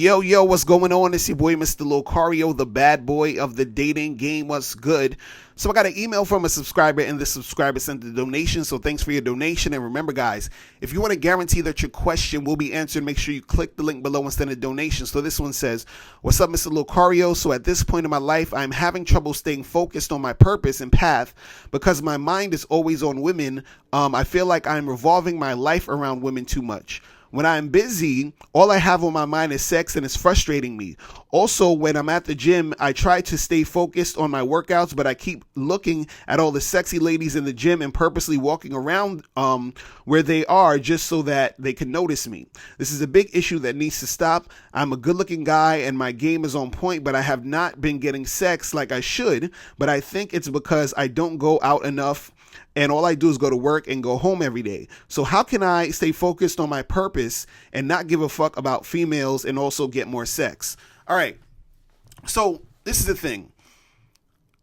Yo, what's going on? It's your boy, Mr. Locario, the bad boy of the dating game. What's good? So I got an email from a subscriber, and the subscriber sent the donation, so thanks for your donation. And remember, guys, if you want to guarantee that your question will be answered, make sure you click the link below and send a donation. So this one says, what's up, Mr. Locario? So at this point in my life, I'm having trouble staying focused on my purpose and path because my mind is always on women. I feel like I'm revolving my life around women too much. When I'm busy, all I have on my mind is sex, and it's frustrating me. Also, when I'm at the gym, I try to stay focused on my workouts, but I keep looking at all the sexy ladies in the gym and purposely walking around where they are just so that they can notice me. This is a big issue that needs to stop. I'm a good-looking guy, and my game is on point, but I have not been getting sex like I should, but I think it's because I don't go out enough, and all I do is go to work and go home every day. So how can I stay focused on my purpose and not give a fuck about females and also get more sex? All right. So this is the thing.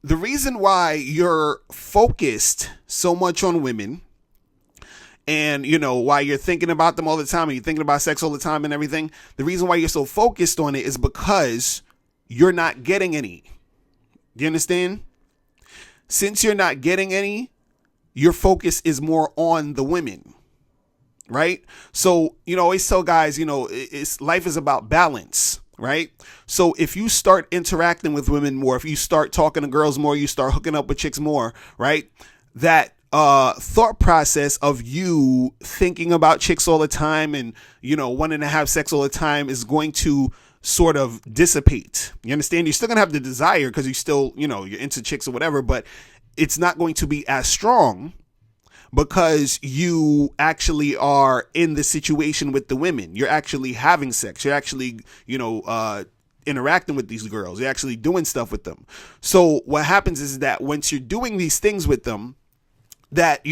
The reason why you're focused so much on women and, why you're thinking about them all the time and you're thinking about sex all the time and everything, the reason why you're so focused on it is because you're not getting any. Do you understand? Since you're not getting any, your focus is more on the women, right? So, I always tell guys, life is about balance, right? So if you start interacting with women more, if you start talking to girls more, you start hooking up with chicks more, right? That thought process of you thinking about chicks all the time and, wanting to have sex all the time is going to sort of dissipate. You understand? You're still gonna have the desire because you still, you're into chicks or whatever, but it's not going to be as strong because you actually are in the situation with the women. You're actually having sex. You're actually, interacting with these girls. You're actually doing stuff with them. So what happens is that once you're doing these things with them, that,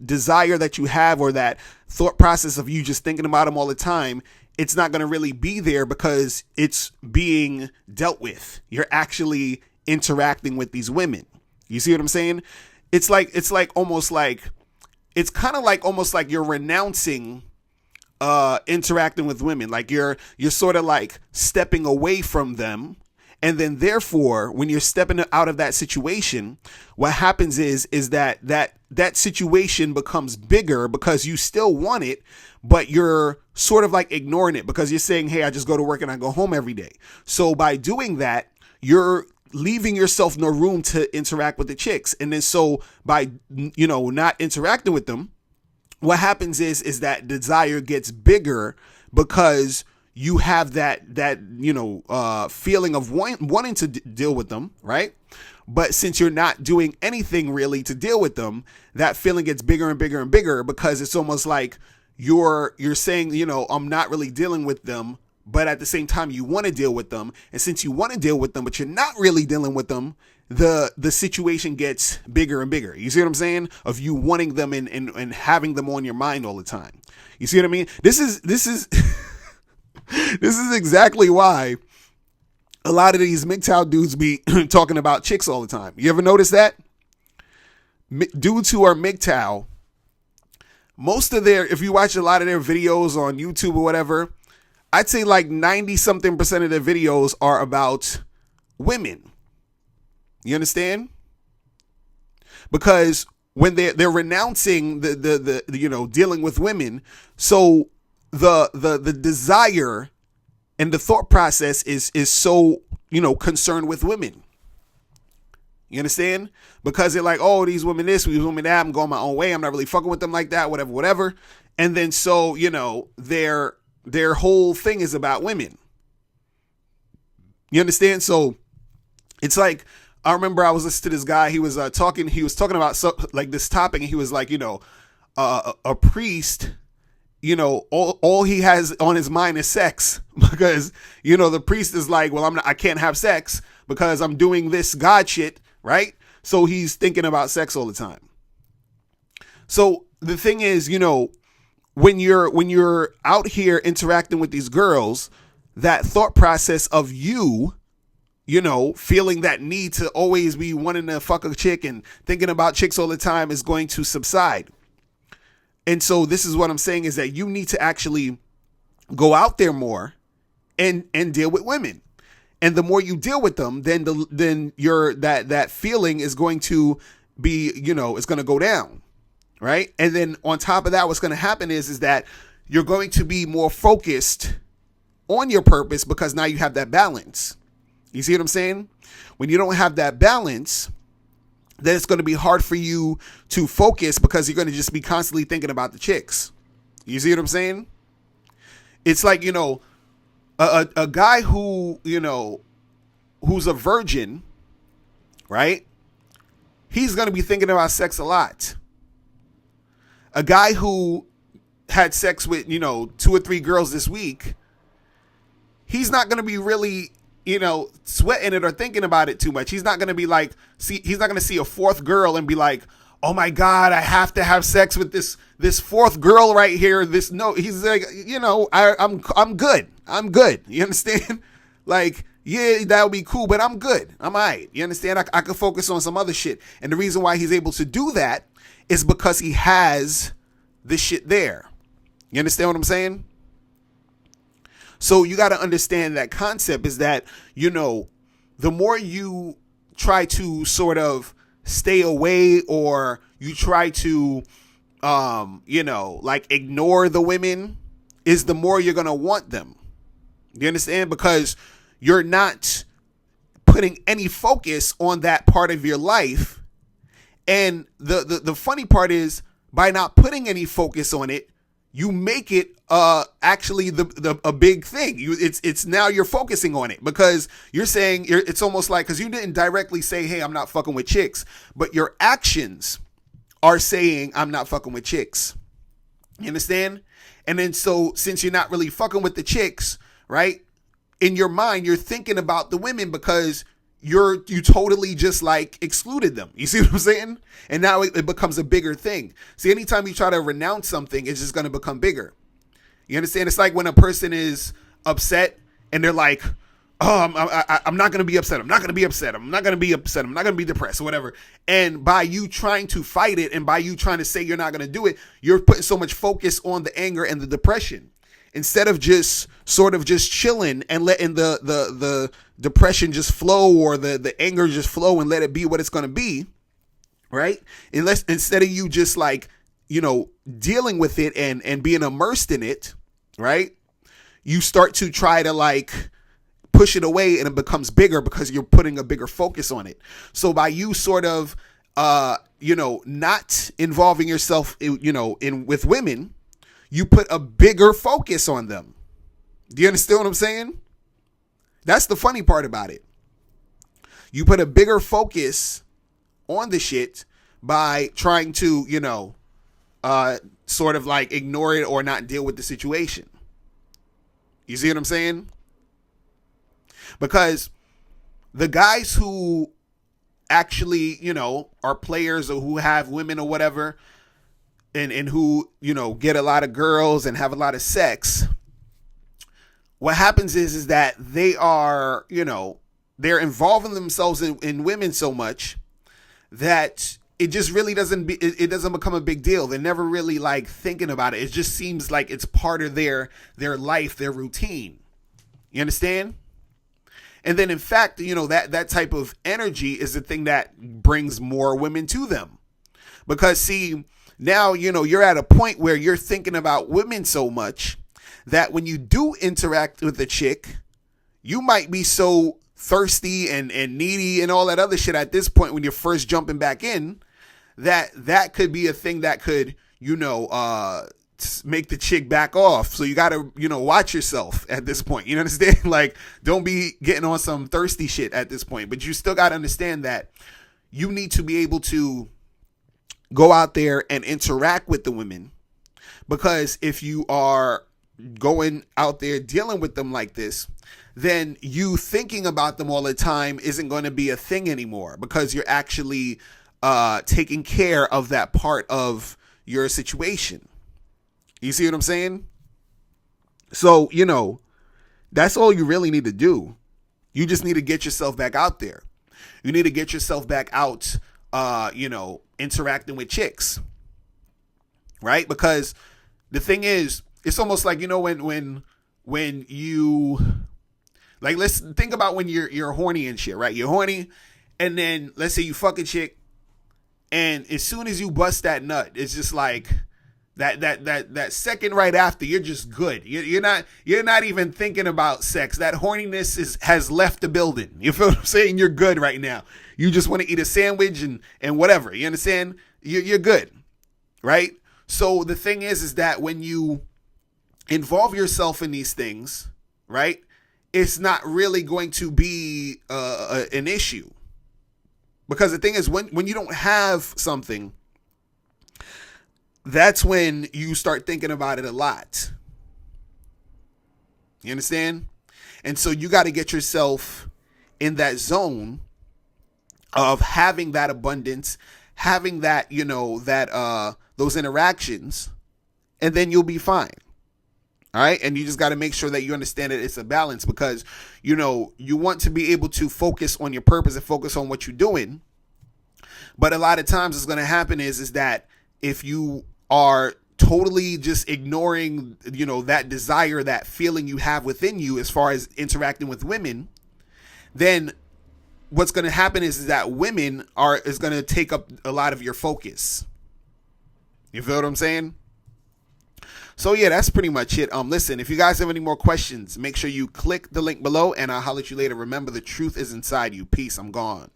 desire that you have or that thought process of you just thinking about them all the time, it's not going to really be there because it's being dealt with. You're actually interacting with these women. You see what I'm saying? It's almost like you're renouncing interacting with women. Like you're sort of like stepping away from them. And then therefore, when you're stepping out of that situation, what happens is that situation becomes bigger because you still want it, but you're sort of like ignoring it because you're saying, hey, I just go to work and I go home every day. So by doing that, you're leaving yourself no room to interact with the chicks. And then so by, not interacting with them, what happens is that desire gets bigger because you have that feeling of wanting to deal with them, right? But since you're not doing anything really to deal with them, that feeling gets bigger and bigger and bigger because it's almost like you're saying, I'm not really dealing with them, but at the same time, you want to deal with them. And since you want to deal with them, but you're not really dealing with them, the situation gets bigger and bigger. You see what I'm saying? Of you wanting them and having them on your mind all the time. You see what I mean? This is this is exactly why a lot of these MGTOW dudes be talking about chicks all the time. You ever notice that? Dudes who are MGTOW, if you watch a lot of their videos on YouTube or whatever, I'd say like 90-something% of their videos are about women. You understand? Because when they're renouncing the dealing with women, so the desire and the thought process is so concerned with women. You understand? Because they're like, oh, these women this, these women that, I'm going my own way, I'm not really fucking with them like that, whatever. And then so their whole thing is about women. You understand? So it's like, I remember I was listening to this guy. He was talking about like this topic, and he was like, a priest, all he has on his mind is sex because, the priest is like, well, I can't have sex because I'm doing this God shit, right? So he's thinking about sex all the time. So the thing is, when you're out here interacting with these girls, that thought process of you feeling that need to always be wanting to fuck a chick and thinking about chicks all the time is going to subside. And so this is what I'm saying is that you need to actually go out there more and deal with women. And the more you deal with them, then your that feeling is going to be, it's going to go down, right? And then on top of that, what's going to happen is that you're going to be more focused on your purpose because now you have that balance. You see what I'm saying? When you don't have that balance, then it's going to be hard for you to focus because you're going to just be constantly thinking about the chicks. You see what I'm saying? It's like, a guy who, who's a virgin, right? He's going to be thinking about sex a lot. A guy who had sex with, 2 or 3 girls this week, he's not going to be really, sweating it or thinking about it too much. He's not going to be like, he's not going to see a 4th girl and be like, oh my God, I have to have sex with this 4th girl right here. He's like, I'm good. I'm good. You understand? Like, yeah, that would be cool, but I'm good. I'm all right. You understand? I could focus on some other shit. And the reason why he's able to do that is because he has this shit there. You understand what I'm saying? So you got to understand that concept is that, the more you try to sort of stay away or you try to, ignore the women, is the more you're going to want them. You understand? Because you're not putting any focus on that part of your life. And the funny part is, by not putting any focus on it, you make it actually a big thing. It's now you're focusing on it because you're saying it's almost like, because you didn't directly say, hey, I'm not fucking with chicks, but your actions are saying I'm not fucking with chicks. You understand? And then so since you're not really fucking with the chicks, right? In your mind, you're thinking about the women because you totally just like excluded them. You see what I'm saying? And now it becomes a bigger thing. See, anytime you try to renounce something, it's just going to become bigger. You understand? It's like when a person is upset and they're like, oh, I'm not going to be upset. I'm not going to be upset. I'm not going to be upset. I'm not going to be depressed or whatever. And by you trying to fight it and by you trying to say you're not going to do it, you're putting so much focus on the anger and the depression instead of just sort of just chilling and letting the depression just flow or the anger just flow and let it be what it's going to be. Right. Instead of you just like, dealing with it and being immersed in it. Right. You start to try to like push it away and it becomes bigger because you're putting a bigger focus on it. So by you sort of, not involving yourself, with women, you put a bigger focus on them. Do you understand what I'm saying? That's the funny part about it. You put a bigger focus on the shit by trying to, sort of like ignore it or not deal with the situation. You see what I'm saying? Because the guys who actually, are players or who have women or whatever, and who, get a lot of girls and have a lot of sex, what happens is that they are, they're involving themselves in women so much that it just really it doesn't become a big deal. They're never really like thinking about it. It just seems like it's part of their life, their routine. You understand? And then in fact, that type of energy is the thing that brings more women to them. Because see, now, you're at a point where you're thinking about women so much that when you do interact with a chick, you might be so thirsty and needy and all that other shit at this point when you're first jumping back in, that could be a thing that could, make the chick back off. So you got to, watch yourself at this point. You understand? Like, don't be getting on some thirsty shit at this point. But you still got to understand that you need to be able to go out there and interact with the women, because if you are going out there dealing with them like this, then you thinking about them all the time isn't going to be a thing anymore, because you're actually taking care of that part of your situation. You see what I'm saying? So, that's all you really need to do. You just need to get yourself back out there. You need to get yourself back out, interacting with chicks, right? Because the thing is, it's almost like, when you Like, let's think about when you're horny and shit, right? You're horny, and then let's say you fuck a chick, and as soon as you bust that nut, it's just like that second right after, you're just good. You're not even thinking about sex. That horniness has left the building. You feel what I'm saying? You're good right now. You just want to eat a sandwich and whatever. You understand? You're good, right? So the thing is that when you involve yourself in these things, right, it's not really going to be an issue. Because the thing is, when you don't have something, that's when you start thinking about it a lot. You understand? And so you got to get yourself in that zone of having that abundance, having that, those interactions, and then you'll be fine. All right. And you just got to make sure that you understand that it's a balance, because, you want to be able to focus on your purpose and focus on what you're doing. But a lot of times what's going to happen is that if you are totally just ignoring, that desire, that feeling you have within you as far as interacting with women, then what's going to happen is that women is going to take up a lot of your focus. You feel what I'm saying? So yeah, that's pretty much it. Listen, if you guys have any more questions, make sure you click the link below, and I'll holler at you later. Remember, the truth is inside you. Peace. I'm gone.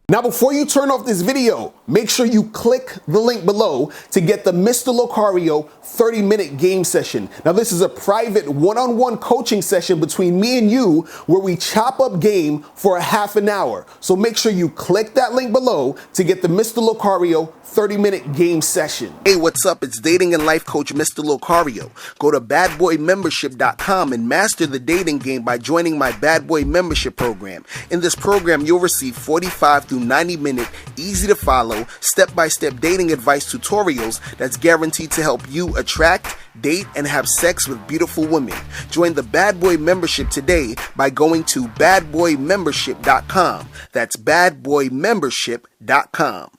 Now, before you turn off this video, make sure you click the link below to get the Mr. Locario 30-minute game session. Now, this is a private one-on-one coaching session between me and you where we chop up game for a half an hour. So make sure you click that link below to get the Mr. Locario 30-minute game session. Hey, what's up? It's dating and life coach Mr. Locario. Go to badboymembership.com and master the dating game by joining my Bad Boy membership program. In this program, you'll receive 45 through 90-minute, easy-to-follow, step-by-step dating advice tutorials that's guaranteed to help you attract, date, and have sex with beautiful women. Join the Bad Boy membership today by going to badboymembership.com. That's badboymembership.com.